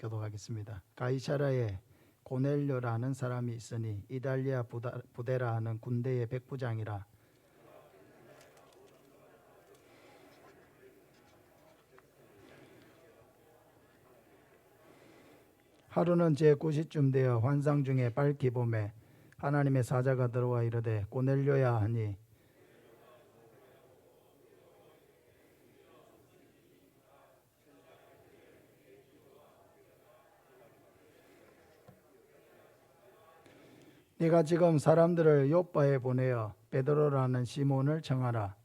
교독하겠습니다. 가이사라에 고넬료라는 사람이 있으니 이달리아 부데라 하는 군대의 백부장이라. 하루는 제9시쯤 되어 환상 중에 밝기 보매 하나님의 사자가 들어와 이르되 고넬료야 하니, 네가 지금 사람들을 요빠에 보내어 베드로라는 시몬을 청하라.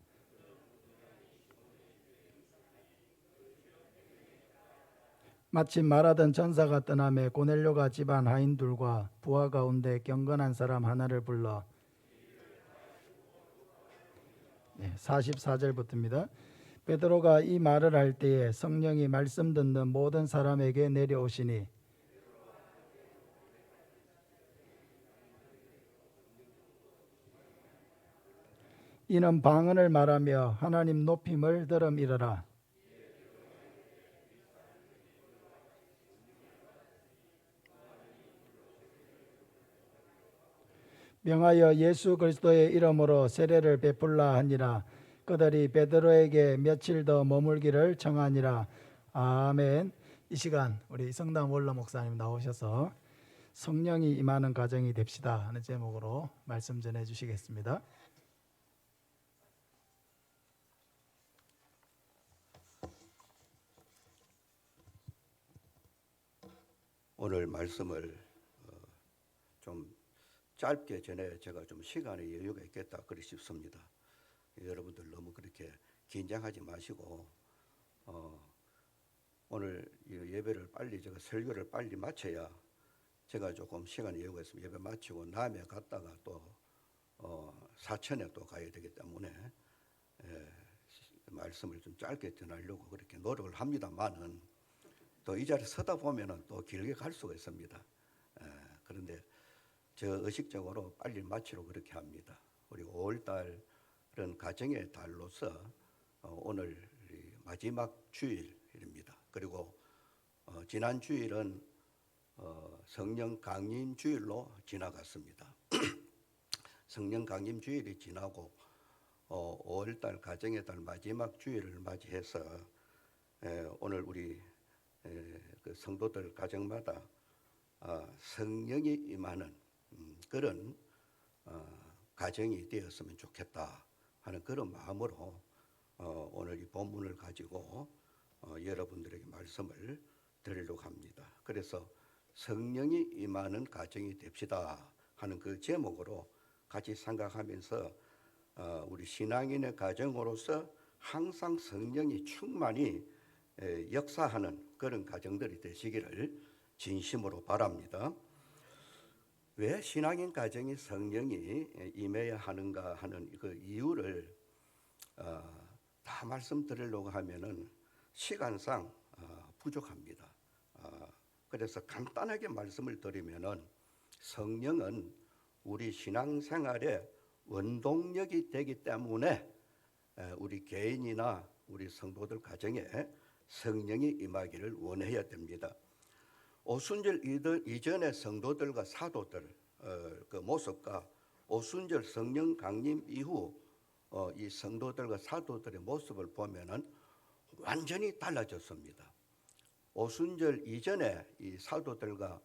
마침 말하던 전사가 떠나매 고넬료가 집안 하인들과 부하 가운데 경건한 사람 하나를 불러 44절부터입니다. 베드로가 이 말을 할 때에 성령이 말씀 듣는 모든 사람에게 내려오시니 이는 방언을 말하며 하나님 높임을 들음이러라. 명하여 예수 그리스도의 이름으로 세례를 베풀라 하니라. 그들이 베드로에게 며칠 더 머물기를 청하니라. 아멘. 이 시간 우리 성당 원로 목사님 나오셔서 성령이 임하는 가정이 됩시다 하는 제목으로 말씀 전해 주시겠습니다. 오늘 말씀을 좀 짧게 전해 제가 좀 시간의 여유가 있겠다 그리 싶습니다. 여러분들 너무 그렇게 긴장하지 마시고 오늘 예배를 빨리 제가 설교를 빨리 마쳐야 제가 조금 시간의 여유가 있으면 예배 마치고 남해 갔다가 또 사천에 또 가야 되기 때문에 말씀을 좀 짧게 전하려고 그렇게 노력을 합니다만은 또 이 자리에 서다 보면은 또 길게 갈 수가 있습니다. 그런데 저 의식적으로 빨리 마치려고 그렇게 합니다. 그리고 5월달은 가정의 달로서 오늘 마지막 주일입니다. 그리고 지난 주일은 성령 강림 주일로 지나갔습니다. 성령 강림 주일이 지나고 5월달 가정의 달 마지막 주일을 맞이해서 오늘 우리 그 성도들 가정마다 성령이 임하는 그런 가정이 되었으면 좋겠다 하는 그런 마음으로 오늘 이 본문을 가지고 여러분들에게 말씀을 드리려고 합니다. 그래서 성령이 임하는 가정이 됩시다 하는 그 제목으로 같이 생각하면서 우리 신앙인의 가정으로서 항상 성령이 충만히 역사하는 그런 가정들이 되시기를 진심으로 바랍니다. 왜 신앙인 가정이 성령이 임해야 하는가 하는 그 이유를 다 말씀드리려고 하면은 시간상 부족합니다. 그래서 간단하게 말씀을 드리면은 성령은 우리 신앙생활의 원동력이 되기 때문에 우리 개인이나 우리 성도들 가정에 성령이 임하기를 원해야 됩니다. 오순절 이전의 성도들과 사도들 그 모습과 오순절 성령 강림 이후 이 성도들과 사도들의 모습을 보면은 완전히 달라졌습니다. 오순절 이전에 이 사도들과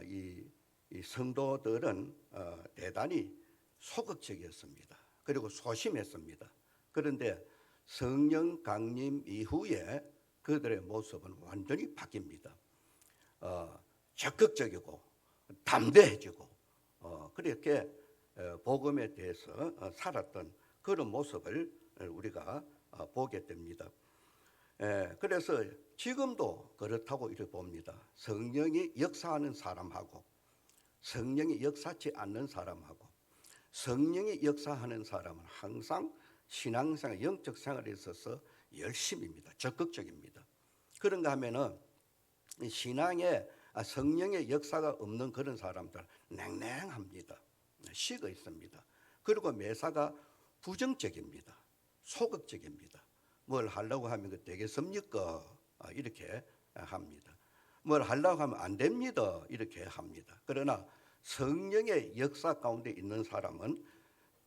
이 성도들은 대단히 소극적이었습니다. 그리고 소심했습니다. 그런데 성령 강림 이후에 그들의 모습은 완전히 바뀝니다. 적극적이고 담대해지고 그렇게 복음에 대해서 살았던 그런 모습을 우리가 보게 됩니다. 그래서 지금도 그렇다고 이렇게 봅니다. 성령이 역사하는 사람하고 성령이 역사치 않는 사람하고 성령이 역사하는 사람은 항상 신앙생활, 영적 생활에 있어서 열심입니다. 적극적입니다. 그런가 하면은 신앙에 성령의 역사가 없는 그런 사람들 냉랭합니다. 식어 있습니다. 그리고 매사가 부정적입니다. 소극적입니다. 뭘 하려고 하면 그 되겠습니까? 이렇게 합니다. 뭘 하려고 하면 안 됩니다. 이렇게 합니다. 그러나 성령의 역사 가운데 있는 사람은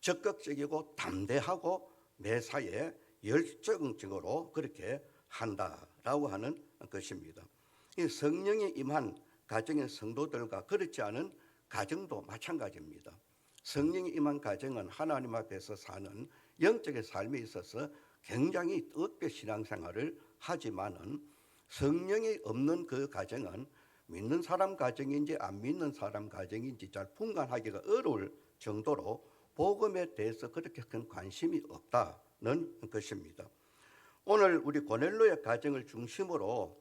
적극적이고 담대하고 매사에 열정적으로 그렇게 한다라고 하는 것입니다. 이 성령이 임한 가정의 성도들과 그렇지 않은 가정도 마찬가지입니다. 성령이 임한 가정은 하나님 앞에서 사는 영적인 삶에 있어서 굉장히 뜨겁게 신앙생활을 하지만은 성령이 없는 그 가정은 믿는 사람 가정인지 안 믿는 사람 가정인지 잘 분간하기가 어려울 정도로 복음에 대해서 그렇게 큰 관심이 없다는 것입니다. 오늘 우리 고넬로의 가정을 중심으로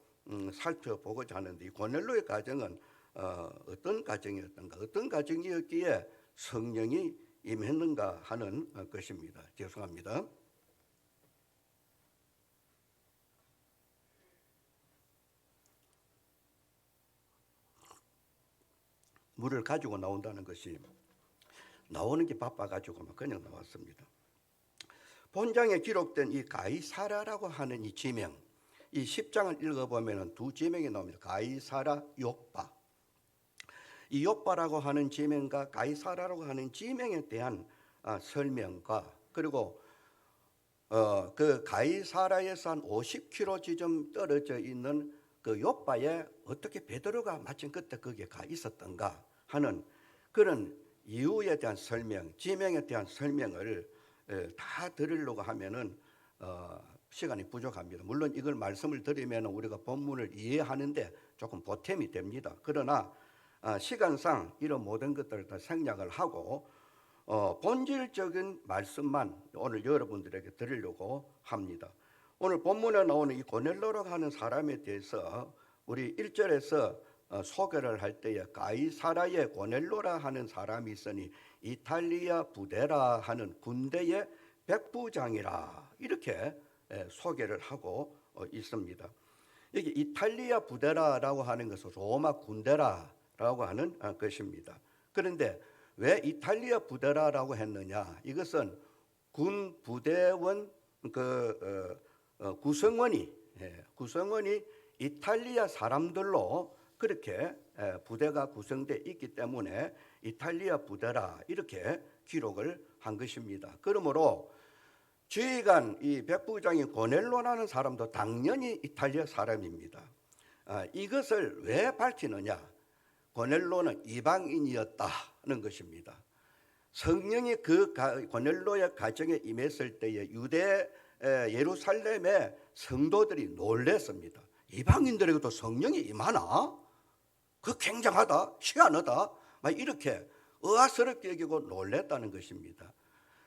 살펴보고자 하는데, 이 고넬로의 가정은 어떤 가정이었던가, 어떤 가정이었기에 성령이 임했는가 하는 것입니다. 죄송합니다. 물을 가지고 나온다는 것이 나오는 게 바빠가지고 그냥 나왔습니다. 본장에 기록된 이 가이사라라고 하는 이 지명, 이 10장을 읽어보면 두 지명이 나옵니다. 가이사라, 욥바. 이 욥바라고 하는 지명과 가이사라라고 하는 지명에 대한 설명과, 그리고 그 가이사라에서 한 50km 지점 떨어져 있는 그 욥바에 어떻게 베드로가 마침 그때 거기에 가 있었던가 하는 그런 이유에 대한 설명, 지명에 대한 설명을 다 들으려고 하면은 시간이 부족합니다. 물론 이걸 말씀을 드리면 우리가 본문을 이해하는데 조금 보탬이 됩니다. 그러나 시간상 이런 모든 것들을 다 생략을 하고 본질적인 말씀만 오늘 여러분들에게 드리려고 합니다. 오늘 본문에 나오는 이 고넬로라고 하는 사람에 대해서 우리 1절에서 소개를 할 때에 가이사라의 고넬로라 하는 사람이 있으니 이탈리아 부대라 하는 군대의 백부장이라 이렇게 소개를 하고 있습니다. 여기 이탈리아 부대라라고 하는 것은 로마 군대라라고 하는 것입니다. 그런데 왜 이탈리아 부대라라고 했느냐? 이것은 군 부대원 구성원이 이탈리아 사람들로 그렇게 부대가 구성되어 있기 때문에 이탈리아 부대라 이렇게 기록을 한 것입니다. 그러므로 지휘관 이 백부장인 고넬로라는 사람도 당연히 이탈리아 사람입니다. 이것을 왜 밝히느냐? 고넬로는 이방인이었다는 것입니다. 성령이 그 고넬로의 가정에 임했을 때에 유대 예루살렘의 성도들이 놀랐습니다. 이방인들에게도 성령이 임하나? 그 굉장하다, 희한하다, 막 이렇게 의아스럽게 여기고 놀랐다는 것입니다.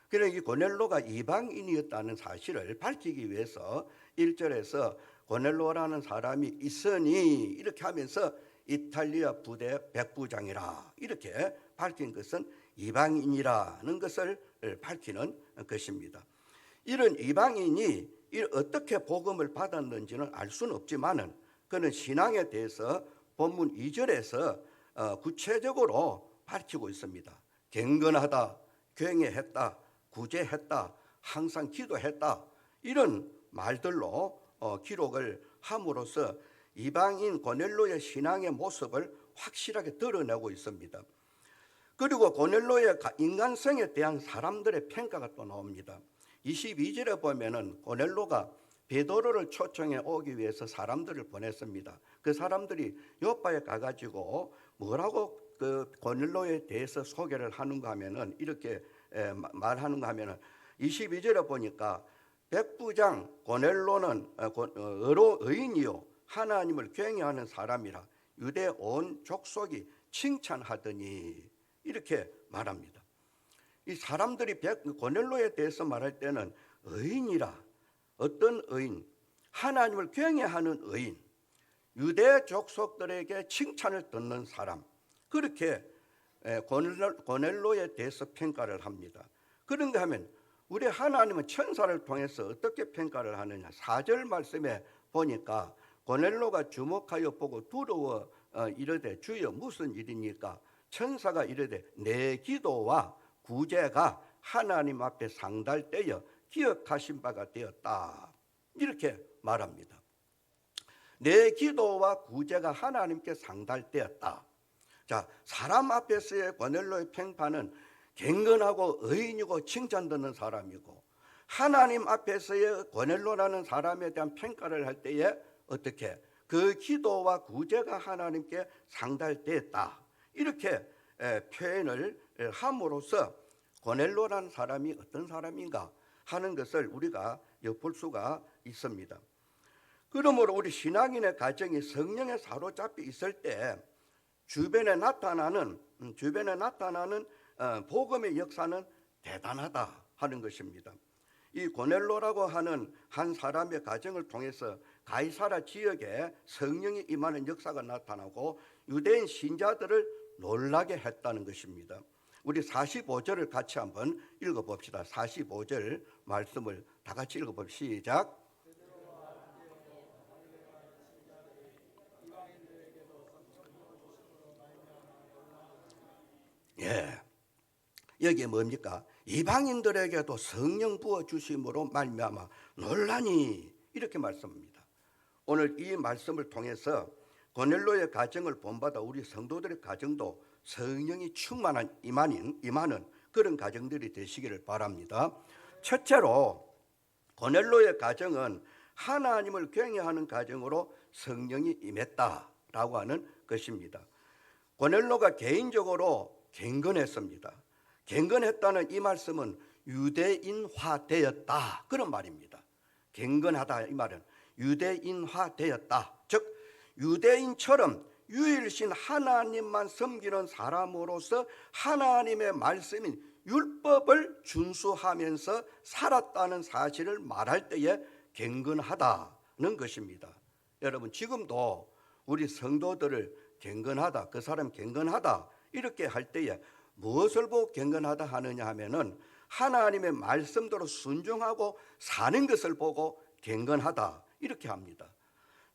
그래서 이 고넬로가 이방인이었다는 사실을 밝히기 위해서 1절에서 고넬로라는 사람이 있으니 이렇게 하면서 이탈리아 부대 백부장이라 이렇게 밝힌 것은 이방인이라는 것을 밝히는 것입니다. 이런 이방인이 어떻게 복음을 받았는지는 알 수는 없지만은 그는 신앙에 대해서 본문 2절에서 구체적으로 밝히고 있습니다. 경건하다, 경외했다, 구제했다, 항상 기도했다 이런 말들로 기록을 함으로써 이방인 고넬로의 신앙의 모습을 확실하게 드러내고 있습니다. 그리고 고넬로의 인간성에 대한 사람들의 평가가 또 나옵니다. 22절에 보면은 고넬로가 베드로를 초청해 오기 위해서 사람들을 보냈습니다. 그 사람들이 요파에 가가지고 뭐라고 그 고넬로에 대해서 소개를 하는가 하면은 이렇게 말하는가 하면은 22절에 보니까 백부장 고넬로는 의인이요 하나님을 경외하는 사람이라 유대 온 족속이 칭찬하더니 이렇게 말합니다. 이 사람들이 고넬로에 대해서 말할 때는 의인이라, 어떤 의인? 하나님을 경외하는 의인, 유대 족속들에게 칭찬을 듣는 사람, 그렇게 고넬로에 대해서 평가를 합니다. 그런가 하면 우리 하나님은 천사를 통해서 어떻게 평가를 하느냐? 4절 말씀에 보니까 고넬로가 주목하여 보고 두려워 이르되 주여 무슨 일이니까? 천사가 이르되 내 기도와 구제가 하나님 앞에 상달되어 기억하신 바가 되었다 이렇게 말합니다. 내 기도와 구제가 하나님께 상달되었다. 자, 사람 앞에서의 고넬로의 평판은 경건하고 의인이고 칭찬받는 사람이고, 하나님 앞에서의 고넬로라는 사람에 대한 평가를 할 때에 어떻게 그 기도와 구제가 하나님께 상달되었다, 이렇게 표현을 함으로써 고넬로라는 사람이 어떤 사람인가 하는 것을 우리가 엿볼 수가 있습니다. 그러므로 우리 신앙인의 가정이 성령에 사로잡혀 있을 때 주변에 나타나는 복음의 역사는 대단하다 하는 것입니다. 이 고넬로라고 하는 한 사람의 가정을 통해서 가이사라 지역에 성령이 임하는 역사가 나타나고 유대인 신자들을 놀라게 했다는 것입니다. 우리 45절을 같이 한번 읽어봅시다. 45절 말씀을 다 같이 읽어봅시다. 시작. 예, 여기에 뭡니까? 이방인들에게도 성령 부어 주심으로 말미암아 놀라니, 이렇게 말씀합니다. 오늘 이 말씀을 통해서 고넬로의 가정을 본받아 우리 성도들의 가정도 성령이 충만한 임하는 그런 가정들이 되시기를 바랍니다. 첫째로 고넬로의 가정은 하나님을 경외하는 가정으로 성령이 임했다라고 하는 것입니다. 고넬로가 개인적으로 경건했습니다. 경건했다는 이 말씀은 유대인화되었다, 그런 말입니다. 경건하다 이 말은 유대인화되었다, 즉 유대인처럼 유일신 하나님만 섬기는 사람으로서 하나님의 말씀인 율법을 준수하면서 살았다는 사실을 말할 때에 경건하다는 것입니다. 여러분, 지금도 우리 성도들을 경건하다, 그 사람 경건하다 이렇게 할 때에 무엇을 보고 경건하다 하느냐 하면은 하나님의 말씀대로 순종하고 사는 것을 보고 경건하다 이렇게 합니다.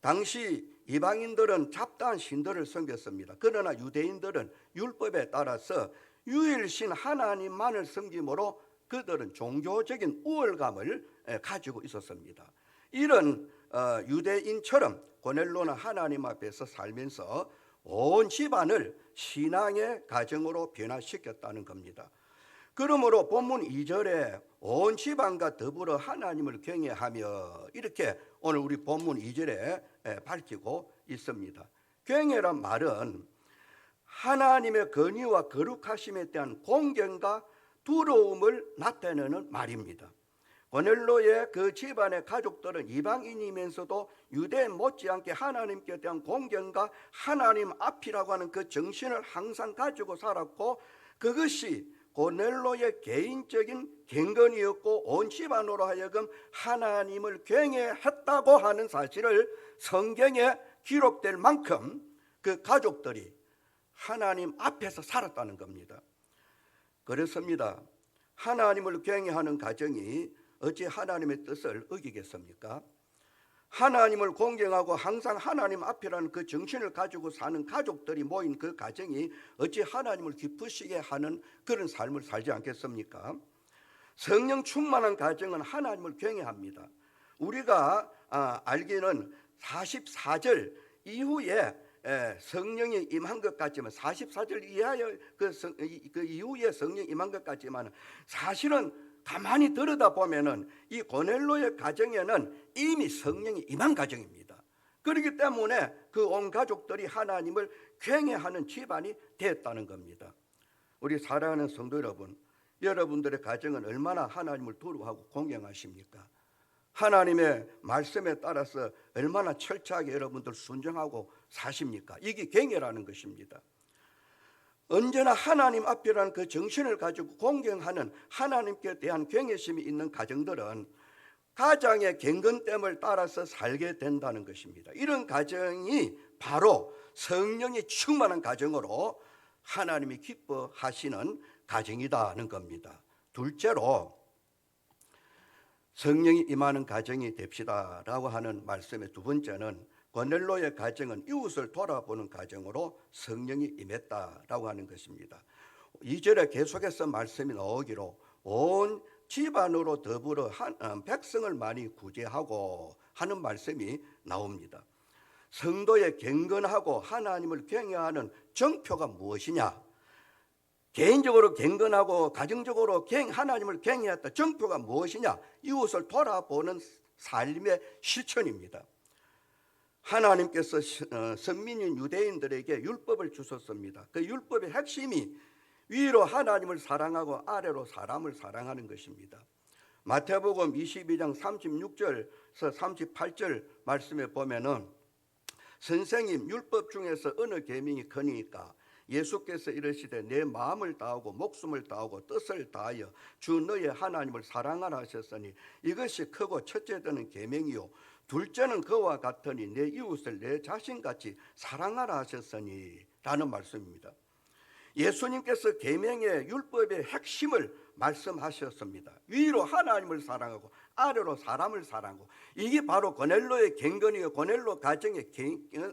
당시 이방인들은 잡다한 신들을 섬겼습니다. 그러나 유대인들은 율법에 따라서 유일신 하나님만을 섬김으로 그들은 종교적인 우월감을 가지고 있었습니다. 이런 유대인처럼 고넬로는 하나님 앞에서 살면서 온 집안을 신앙의 가정으로 변화시켰다는 겁니다. 그러므로 본문 2절에 온 집안과 더불어 하나님을 경외하며, 이렇게 오늘 우리 본문 2절에 밝히고 있습니다. 경외란 말은 하나님의 권위와 거룩하심에 대한 공경과 두려움을 나타내는 말입니다. 고넬로의 그 집안의 가족들은 이방인이면서도 유대인 못지않게 하나님께 대한 공경과 하나님 앞이라고 하는 그 정신을 항상 가지고 살았고, 그것이 고넬로의 개인적인 경건이었고 온 집안으로 하여금 하나님을 경외했다고 하는 사실을 성경에 기록될 만큼 그 가족들이 하나님 앞에서 살았다는 겁니다. 그렇습니다. 하나님을 경외하는 가정이 어찌 하나님의 뜻을 어기겠습니까? 하나님을 공경하고 항상 하나님 앞이라는 그 정신을 가지고 사는 가족들이 모인 그 가정이 어찌 하나님을 기쁘시게 하는 그런 삶을 살지 않겠습니까? 성령 충만한 가정은 하나님을 경외합니다. 우리가 알기는 44절 이후에 성령이 임한 것 같지만, 44절 이하의 그 이후에 성령이 임한 것 같지만, 사실은 가만히 들여다보면은 이 고넬로의 가정에는 이미 성령이 임한 가정입니다. 그렇기 때문에 그 온 가족들이 하나님을 경외하는 집안이 되었다는 겁니다. 우리 사랑하는 성도 여러분, 여러분들의 가정은 얼마나 하나님을 두려워하고 공경하십니까? 하나님의 말씀에 따라서 얼마나 철저하게 여러분들 순종하고 사십니까? 이게 경외라는 것입니다. 언제나 하나님 앞이라는 그 정신을 가지고 공경하는 하나님께 대한 경외심이 있는 가정들은 가장의 경건됨을 따라서 살게 된다는 것입니다. 이런 가정이 바로 성령이 충만한 가정으로 하나님이 기뻐하시는 가정이다는 겁니다. 둘째로 성령이 임하는 가정이 됩시다라고 하는 말씀의 두 번째는 고넬로의 가정은 이웃을 돌아보는 가정으로 성령이 임했다라고 하는 것입니다. 2절에 계속해서 말씀이 나오기로 온 집안으로 더불어 백성을 많이 구제하고 하는 말씀이 나옵니다. 성도의 경건하고 하나님을 경외하는 정표가 무엇이냐? 개인적으로 경건하고 가정적으로 하나님을 경외했다 정표가 무엇이냐? 이웃을 돌아보는 삶의 실천입니다. 하나님께서 선민인 유대인들에게 율법을 주셨습니다. 그 율법의 핵심이 위로 하나님을 사랑하고 아래로 사람을 사랑하는 것입니다. 마태복음 22장 36절에서 38절 말씀에 보면은 선생님 율법 중에서 어느 계명이 크니까? 예수께서 이르시되 내 마음을 다하고 목숨을 다하고 뜻을 다하여 주 너의 하나님을 사랑하라 하셨으니 이것이 크고 첫째 되는 계명이요 둘째는 그와 같으니 내 이웃을 내 자신같이 사랑하라 하셨으니 라는 말씀입니다. 예수님께서 계명의 율법의 핵심을 말씀하셨습니다. 위로 하나님을 사랑하고 아래로 사람을 사랑하고, 이게 바로 고넬로의 경건이요 고넬로 가정의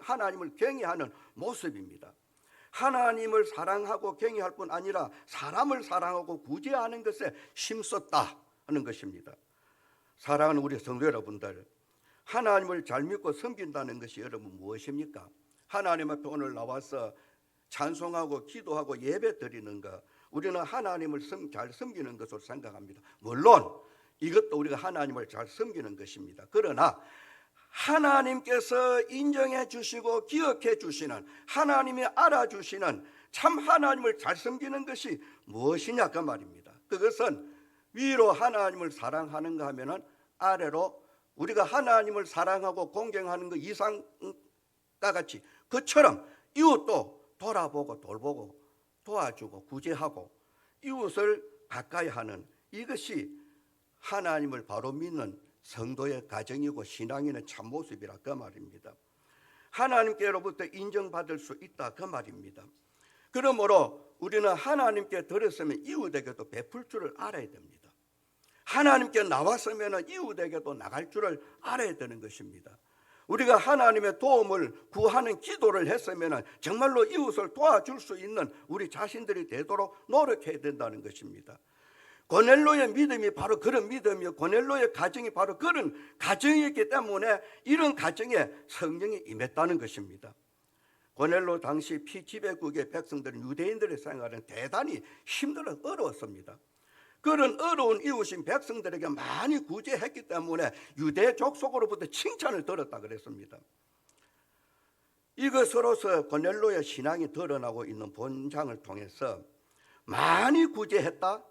하나님을 경외하는 모습입니다. 하나님을 사랑하고 경외할 뿐 아니라 사람을 사랑하고 구제하는 것에 힘썼다 하는 것입니다. 사랑하는 우리 성도 여러분들, 하나님을 잘 믿고 섬긴다는 것이 여러분 무엇입니까? 하나님 앞에 오늘 나와서 찬송하고 기도하고 예배 드리는 것, 우리는 하나님을 잘 섬기는 것으로 생각합니다. 물론 이것도 우리가 하나님을 잘 섬기는 것입니다. 그러나 하나님께서 인정해 주시고 기억해 주시는, 하나님이 알아주시는 참 하나님을 잘 섬기는 것이 무엇이냐 그 말입니다. 그것은 위로 하나님을 사랑하는가 하면은 아래로 우리가 하나님을 사랑하고 공경하는 것 이상과 같이 그처럼 이웃도 돌아보고 돌보고 도와주고 구제하고 이웃을 가까이 하는, 이것이 하나님을 바로 믿는 성도의 가정이고 신앙인의 참모습이라 그 말입니다. 하나님께로부터 인정받을 수 있다 그 말입니다. 그러므로 우리는 하나님께 들었으면 이웃에게도 베풀 줄을 알아야 됩니다. 하나님께 나왔으면 이웃에게도 나갈 줄을 알아야 되는 것입니다. 우리가 하나님의 도움을 구하는 기도를 했으면 정말로 이웃을 도와줄 수 있는 우리 자신들이 되도록 노력해야 된다는 것입니다. 고넬로의 믿음이 바로 그런 믿음이요, 고넬로의 가정이 바로 그런 가정이었기 때문에 이런 가정에 성령이 임했다는 것입니다. 고넬로 당시 피지배국의 백성들은 유대인들의 생활은 대단히 힘들어 어려웠습니다. 그런 어려운 이웃인 백성들에게 많이 구제했기 때문에 유대 족속으로부터 칭찬을 들었다 그랬습니다. 이것으로서 고넬로의 신앙이 드러나고 있는 본장을 통해서 많이 구제했다,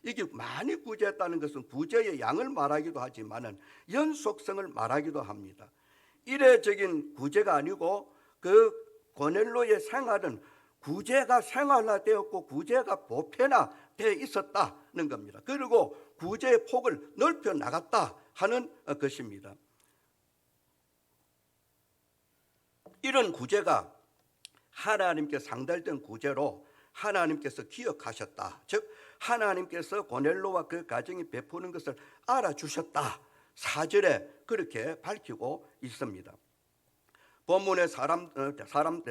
이게 많이 구제했다는 것은 구제의 양을 말하기도 하지만은 연속성을 말하기도 합니다. 이례적인 구제가 아니고 그 고넬로의 생활은 구제가 생활화되었고 구제가 보편화되어 있었다는 겁니다. 그리고 구제의 폭을 넓혀 나갔다 하는 것입니다. 이런 구제가 하나님께 상달된 구제로 하나님께서 기억하셨다. 즉 하나님께서 고넬로와 그 가정이 베푸는 것을 알아주셨다. 4절에 그렇게 밝히고 있습니다. 본문의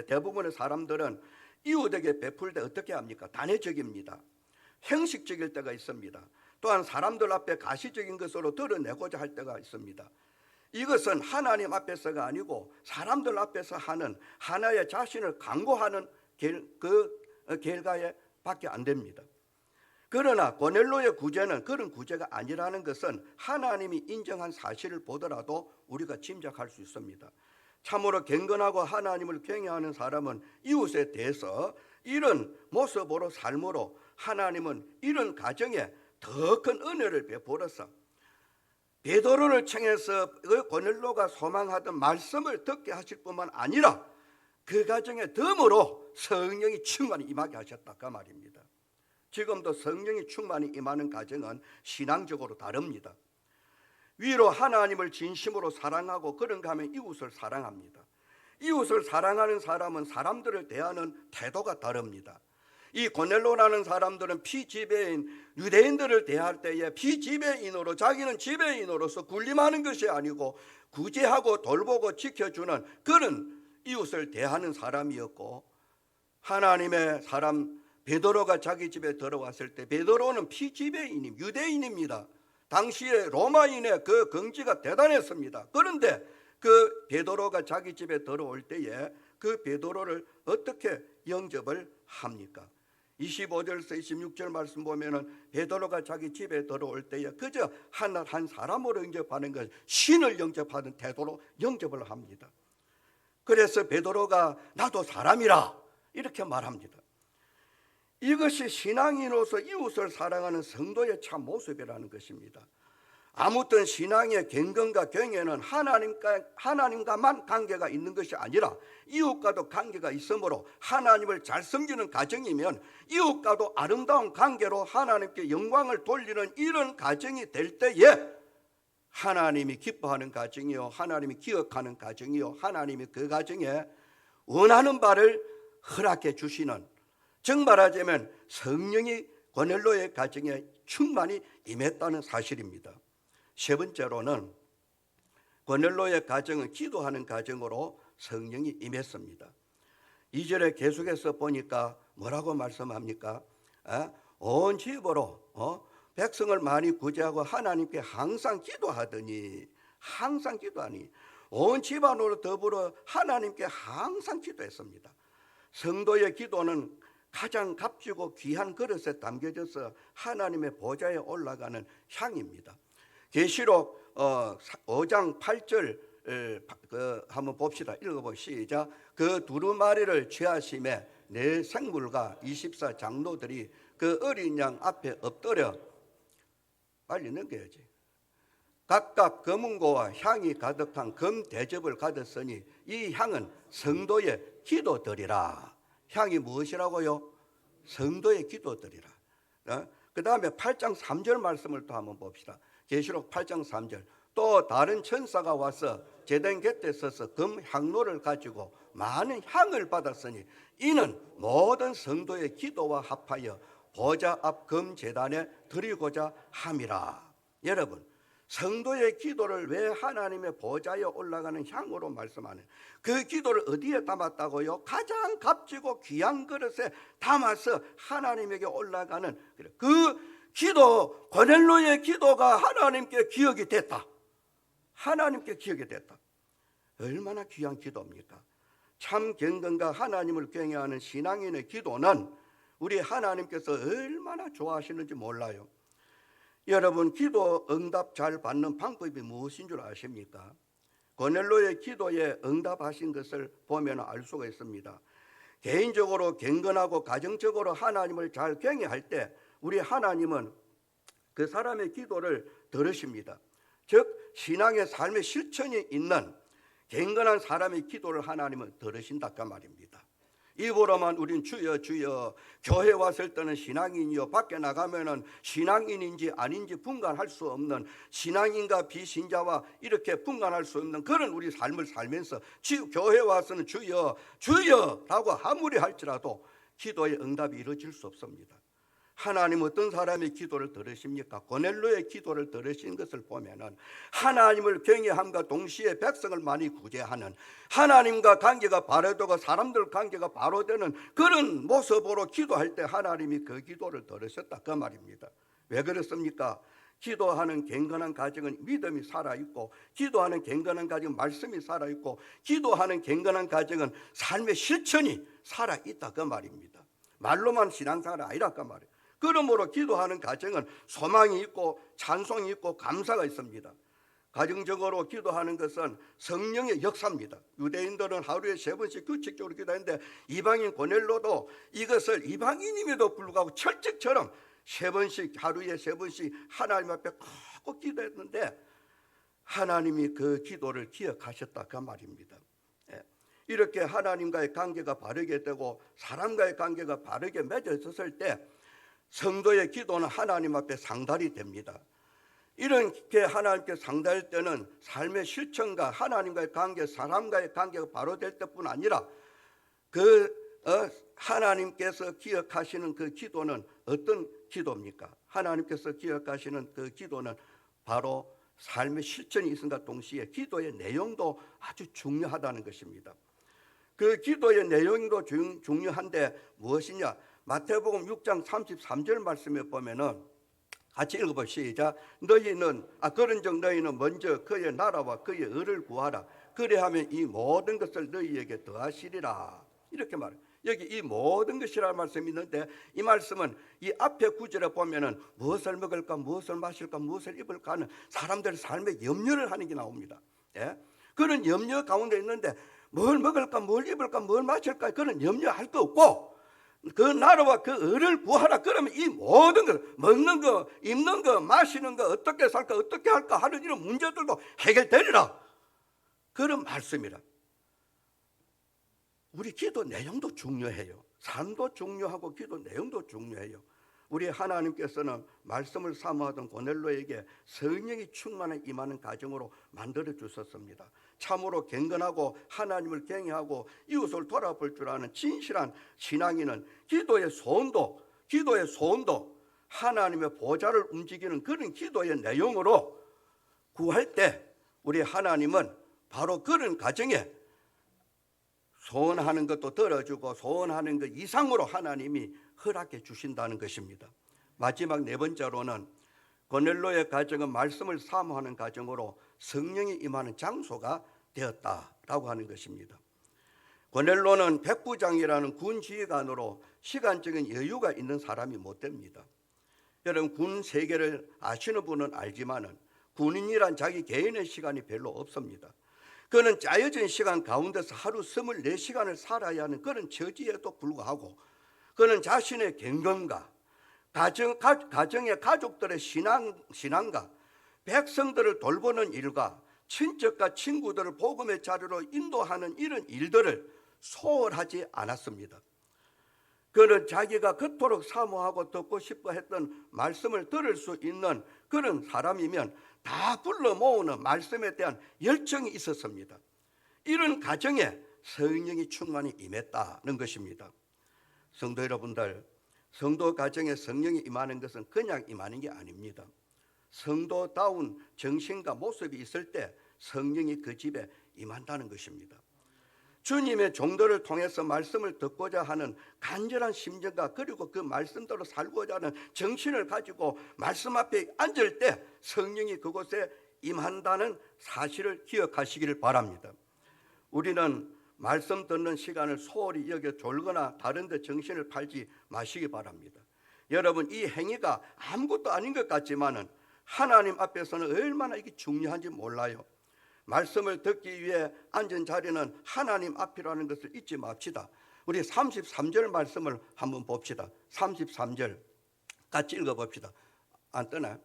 대부분의 사람들은 이웃에게 베풀 때 어떻게 합니까? 단회적입니다. 형식적일 때가 있습니다. 또한 사람들 앞에 가시적인 것으로 드러내고자 할 때가 있습니다. 이것은 하나님 앞에서가 아니고 사람들 앞에서 하는 하나의 자신을 강구하는 그 결과에 밖에 안 됩니다. 그러나 고넬로의 구제는 그런 구제가 아니라는 것은 하나님이 인정한 사실을 보더라도 우리가 짐작할 수 있습니다. 참으로 경건하고 하나님을 경외하는 사람은 이웃에 대해서 이런 모습으로 삶으로 하나님은 이런 가정에 더 큰 은혜를 베풀어서 베드로를 청해서 그 고넬로가 소망하던 말씀을 듣게 하실 뿐만 아니라 그 가정에 덤으로 성령이 충만히 임하게 하셨다 그 말입니다. 지금도 성령이 충만히 임하는 가정은 신앙적으로 다릅니다. 위로 하나님을 진심으로 사랑하고 그런가 하면 이웃을 사랑합니다. 이웃을 사랑하는 사람은 사람들을 대하는 태도가 다릅니다. 이 고넬로라는 사람들은 피지배인 유대인들을 대할 때에 피지배인으로 자기는 지배인으로서 군림하는 것이 아니고 구제하고 돌보고 지켜주는 그런 이웃을 대하는 사람이었고, 하나님의 사람 베드로가 자기 집에 들어왔을 때 베드로는 피지배인이 유대인입니다. 당시에 로마인의 그 경지가 대단했습니다. 그런데 그 베드로가 자기 집에 들어올 때에 그 베드로를 어떻게 영접을 합니까? 25절에서 26절 말씀 보면은 베드로가 자기 집에 들어올 때에 그저 한 사람으로 영접하는 것, 신을 영접하는 태도로 영접을 합니다. 그래서 베드로가 나도 사람이라 이렇게 말합니다. 이것이 신앙인으로서 이웃을 사랑하는 성도의 참 모습이라는 것입니다. 아무튼 신앙의 경건과 경애는 하나님과만 관계가 있는 것이 아니라 이웃과도 관계가 있으므로 하나님을 잘 섬기는 가정이면 이웃과도 아름다운 관계로 하나님께 영광을 돌리는 이런 가정이 될 때에 하나님이 기뻐하는 가정이요, 하나님이 기억하는 가정이요, 하나님이 그 가정에 원하는 바를 허락해 주시는, 정말하자면 성령이 고넬로의 가정에 충만히 임했다는 사실입니다. 세 번째로는 고넬로의 가정은 기도하는 가정으로 성령이 임했습니다. 2절에 계속해서 보니까 뭐라고 말씀합니까? 온 집으로 백성을 많이 구제하고 하나님께 항상 기도하더니, 항상 기도하니 온 집안으로 더불어 하나님께 항상 기도했습니다. 성도의 기도는 가장 값지고 귀한 그릇에 담겨져서 하나님의 보좌에 올라가는 향입니다. 계시록 5장 8절 한번 봅시다. 읽어보시죠. 시작. 그 두루마리를 취하심에 네 생물과 24 장로들이 그 어린 양 앞에 엎드려, 빨리 넘겨야지, 각각 검은고와 향이 가득한 금 대접을 가졌으니 이 향은 성도의 기도들이라. 향이 무엇이라고요? 성도의 기도들이라. 그 다음에 8장 3절 말씀을 또 한번 봅시다. 계시록 8장 3절. 또 다른 천사가 와서 제단 곁에 서서 금 향로를 가지고 많은 향을 받았으니 이는 모든 성도의 기도와 합하여 보좌 앞 금 제단에 드리고자 함이라. 여러분, 성도의 기도를 왜 하나님의 보좌에 올라가는 향으로 말씀하는, 그 기도를 어디에 담았다고요? 가장 값지고 귀한 그릇에 담아서 하나님에게 올라가는 그 기도, 고넬로의 기도가 하나님께 기억이 됐다. 하나님께 기억이 됐다. 얼마나 귀한 기도입니까? 참 경건과 하나님을 경외하는 신앙인의 기도는 우리 하나님께서 얼마나 좋아하시는지 몰라요. 여러분, 기도 응답 잘 받는 방법이 무엇인 줄 아십니까? 고넬로의 기도에 응답하신 것을 보면 알 수가 있습니다. 개인적으로 경건하고 가정적으로 하나님을 잘 경외할 때 우리 하나님은 그 사람의 기도를 들으십니다. 즉 신앙의 삶의 실천이 있는 경건한 사람의 기도를 하나님은 들으신다 그 말입니다. 입으로만 우린 주여 주여, 교회 왔을 때는 신앙인이요, 밖에 나가면은 신앙인인지 아닌지 분간할 수 없는, 신앙인과 비신자와 이렇게 분간할 수 없는 그런 우리 삶을 살면서 교회 와서는 주여 주여라고 아무리 할지라도 기도의 응답이 이루어질 수 없습니다. 하나님 어떤 사람의 기도를 들으십니까? 고넬로의 기도를 들으신 것을 보면은 하나님을 경외함과 동시에 백성을 많이 구제하는, 하나님과 관계가 바로되고 사람들 관계가 바로 되는 그런 모습으로 기도할 때 하나님이 그 기도를 들으셨다 그 말입니다. 왜 그렇습니까? 기도하는 경건한 가정은 믿음이 살아있고, 기도하는 경건한 가정은 말씀이 살아있고, 기도하는 경건한 가정은 삶의 실천이 살아있다 그 말입니다. 말로만 신앙생활이 아니라 그 말이에요. 그러므로 기도하는 가정은 소망이 있고 찬송이 있고 감사가 있습니다. 가정적으로 기도하는 것은 성령의 역사입니다. 유대인들은 하루에 3번씩 규칙적으로 기도하는데 이방인 고넬로도 이것을 이방인임에도 불구하고 철칙처럼 3번씩, 하루에 3번씩 하나님 앞에 꼭 기도했는데 하나님이 그 기도를 기억하셨다 그 말입니다. 이렇게 하나님과의 관계가 바르게 되고 사람과의 관계가 바르게 맺어졌을 때 성도의 기도는 하나님 앞에 상달이 됩니다. 이렇게 하나님께 상달할 때는 삶의 실천과 하나님과의 관계, 사람과의 관계가 바로 될 때뿐 아니라 하나님께서 기억하시는 그 기도는 어떤 기도입니까? 하나님께서 기억하시는 그 기도는 바로 삶의 실천이 있음과 동시에 기도의 내용도 아주 중요하다는 것입니다. 그 기도의 내용도 중요한데 무엇이냐? 마태복음 6장 33절 말씀에 보면은 같이 읽어보시죠. 시작. 그런즉 너희는 먼저 그의 나라와 그의 의를 구하라. 그래하면 이 모든 것을 너희에게 더하시리라. 이렇게 말해요. 여기 이 모든 것이라는 말씀이 있는데, 이 말씀은 이 앞에 구절에 보면은 무엇을 먹을까, 무엇을 마실까, 무엇을 입을까 하는 사람들의 삶의 염려를 하는 게 나옵니다. 예? 그런 염려 가운데 있는데, 뭘 먹을까, 뭘 입을까, 뭘 마실까, 그런 염려할 거 없고, 그 나라와 그 의를 구하라. 그러면 이 모든 것, 먹는 거, 입는 거, 마시는 거, 어떻게 살까, 어떻게 할까 하는 이런 문제들도 해결되리라. 그런 말씀이라. 우리 기도 내용도 중요해요. 삶도 중요하고 기도 내용도 중요해요. 우리 하나님께서는 말씀을 사모하던 고넬로에게 성령이 충만한 임하는 가정으로 만들어 주셨습니다. 참으로 경건하고 하나님을 경외하고 이웃을 돌아볼 줄 아는 진실한 신앙인은 기도의 소원도 하나님의 보좌를 움직이는 그런 기도의 내용으로 구할 때 우리 하나님은 바로 그런 가정에 소원하는 것도 들어주고 소원하는 것 이상으로 하나님이 허락해 주신다는 것입니다. 마지막 네 번째로는 고넬로의 가정은 말씀을 사모하는 가정으로 성령이 임하는 장소가 되었다라고 하는 것입니다. 고넬로는 백부장이라는 군 지휘관으로 시간적인 여유가 있는 사람이 못 됩니다. 여러분, 군 세계를 아시는 분은 알지만은 군인이란 자기 개인의 시간이 별로 없습니다. 그는 짜여진 시간 가운데서 하루 24시간을 살아야 하는 그런 처지에도 불구하고 그는 자신의 경건과 가정의 가족들의 신앙과 백성들을 돌보는 일과 친척과 친구들을 복음의 자리로 인도하는 이런 일들을 소홀하지 않았습니다. 그는 자기가 그토록 사모하고 듣고 싶어 했던 말씀을 들을 수 있는 그런 사람이면 다 불러 모으는 말씀에 대한 열정이 있었습니다. 이런 가정에 성령이 충만히 임했다는 것입니다. 성도 여러분들, 성도 가정에 성령이 임하는 것은 그냥 임하는 게 아닙니다. 성도다운 정신과 모습이 있을 때 성령이 그 집에 임한다는 것입니다. 주님의 종들을 통해서 말씀을 듣고자 하는 간절한 심정과 그리고 그 말씀대로 살고자 하는 정신을 가지고 말씀 앞에 앉을 때 성령이 그곳에 임한다는 사실을 기억하시기를 바랍니다. 우리는 말씀 듣는 시간을 소홀히 여겨 졸거나 다른 데 정신을 팔지 마시기 바랍니다. 여러분, 이 행위가 아무것도 아닌 것 같지만은 하나님 앞에서는 얼마나 이게 중요한지 몰라요. 말씀을 듣기 위해 앉은 자리는 하나님 앞이라는 것을 잊지 맙시다. 우리 33절 말씀을 한번 봅시다. 33절 같이 읽어봅시다. 안 뜨나?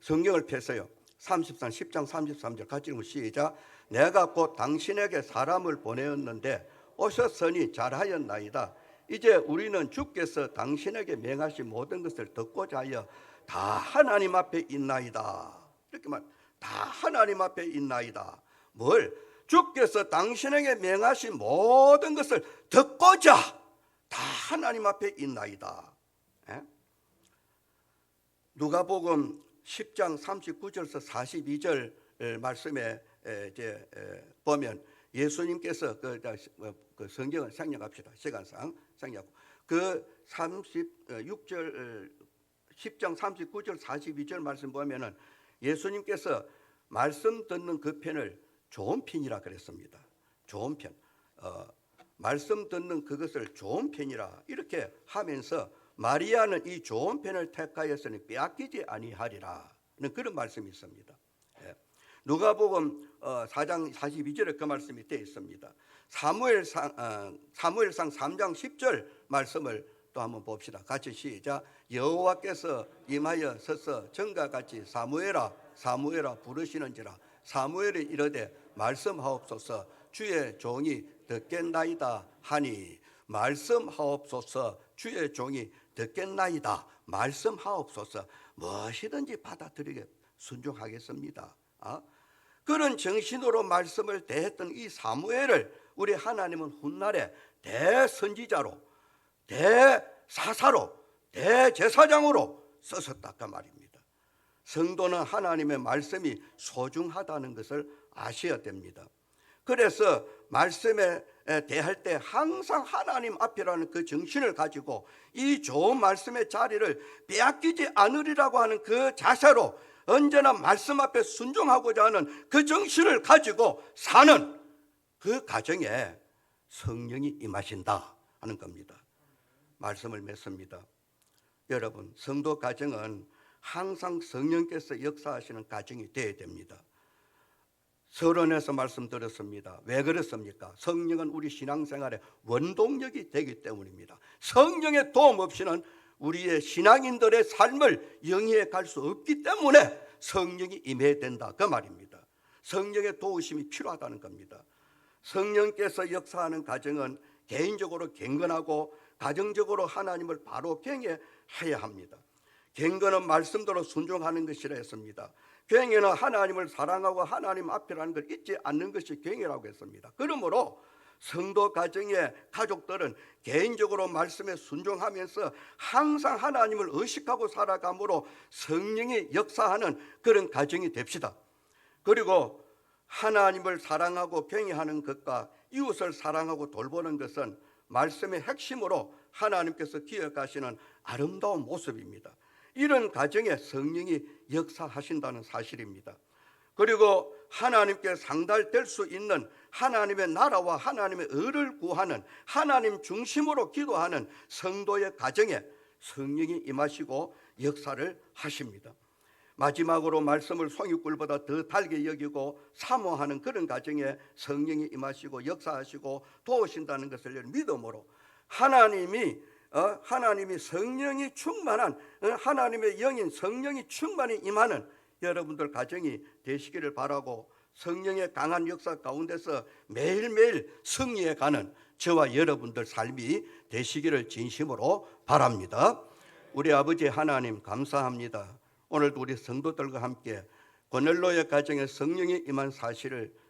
성경을 펴세요. 10장 33절 같이 읽으면 시작. 내가 곧 당신에게 사람을 보내었는데 오셨으니 잘하였나이다. 이제 우리는 주께서 당신에게 명하신 모든 것을 듣고자 하여 다 하나님 앞에 있나이다. 이렇게 말. 다 하나님 앞에 있나이다. 뭘? 주께서 당신에게 명하신 모든 것을 듣고자 다 하나님 앞에 있나이다. 누가복음 10장 39절에서 42절 말씀에 이제 보면 예수님께서 그 성경을 생략합시다. 시간상 생략하고 그 36절 10장 39절 42절 말씀 보면은 예수님께서 말씀 듣는 그 편을 좋은 편이라 그랬습니다. 좋은 편. 말씀 듣는 그것을 좋은 편이라 이렇게 하면서 마리아는 이 좋은 편을 택하였으니 빼앗기지 아니하리라는 그런 말씀이 있습니다. 누가복음 4장 42절에 그 말씀이 되어 있습니다. 사무엘상 3장 10절 말씀을 또 한번 봅시다. 같이 시작. 여호와께서 임하여 서서 전과 같이 사무엘아 사무엘아 부르시는지라. 사무엘이 이르되 말씀하옵소서 주의 종이 듣겠나이다 하니 말씀하옵소서 주의 종이 듣겠나이다. 말씀하옵소서. 무엇이든지 받아들이게 순종하겠습니다. 그런 정신으로 말씀을 대했던 이 사무엘을 우리 하나님은 훗날에 대선지자로 대사사로 대제사장으로 쓰셨다 그 말입니다. 성도는 하나님의 말씀이 소중하다는 것을 아셔야 됩니다. 그래서 말씀에 대할 때 항상 하나님 앞이라는 그 정신을 가지고 이 좋은 말씀의 자리를 빼앗기지 않으리라고 하는 그 자세로 언제나 말씀 앞에 순종하고자 하는 그 정신을 가지고 사는 그 가정에 성령이 임하신다 하는 겁니다. 말씀을 맺습니다. 여러분, 성도 가정은 항상 성령께서 역사하시는 가정이 되어야 됩니다. 서론에서 말씀드렸습니다. 왜 그렇습니까? 성령은 우리 신앙생활의 원동력이 되기 때문입니다. 성령의 도움 없이는 우리의 신앙인들의 삶을 영위해 갈 수 없기 때문에 성령이 임해야 된다 그 말입니다. 성령의 도우심이 필요하다는 겁니다. 성령께서 역사하는 가정은 개인적으로 경건하고 가정적으로 하나님을 바로 경외해야 합니다. 경건은 말씀대로 순종하는 것이라 했습니다. 경외는 하나님을 사랑하고 하나님 앞이라는 걸 잊지 않는 것이 경외라고 했습니다. 그러므로 성도 가정의 가족들은 개인적으로 말씀에 순종하면서 항상 하나님을 의식하고 살아감으로 성령이 역사하는 그런 가정이 됩시다. 그리고 하나님을 사랑하고 경외하는 것과 이웃을 사랑하고 돌보는 것은 말씀의 핵심으로 하나님께서 기억하시는 아름다운 모습입니다. 이런 가정에 성령이 역사하신다는 사실입니다. 그리고 하나님께 상달될 수 있는 하나님의 나라와 하나님의 의를 구하는 하나님 중심으로 기도하는 성도의 가정에 성령이 임하시고 역사를 하십니다. 마지막으로 말씀을 송이꿀보다 더 달게 여기고 사모하는 그런 가정에 성령이 임하시고 역사하시고 도우신다는 것을 믿음으로 하나님이 성령이 충만한 하나님의 영인 성령이 충만히 임하는 여러분들 가정이 되시기를 바라고 성령의 강한 역사 가운데서 매일매일 승리해가는 저와 여러분들 삶이 되시기를 진심으로 바랍니다. 우리 아버지 하나님 감사합니다. 오늘도 우리 성도들과 함께 고넬로의 가정에 성령이 임한 사실을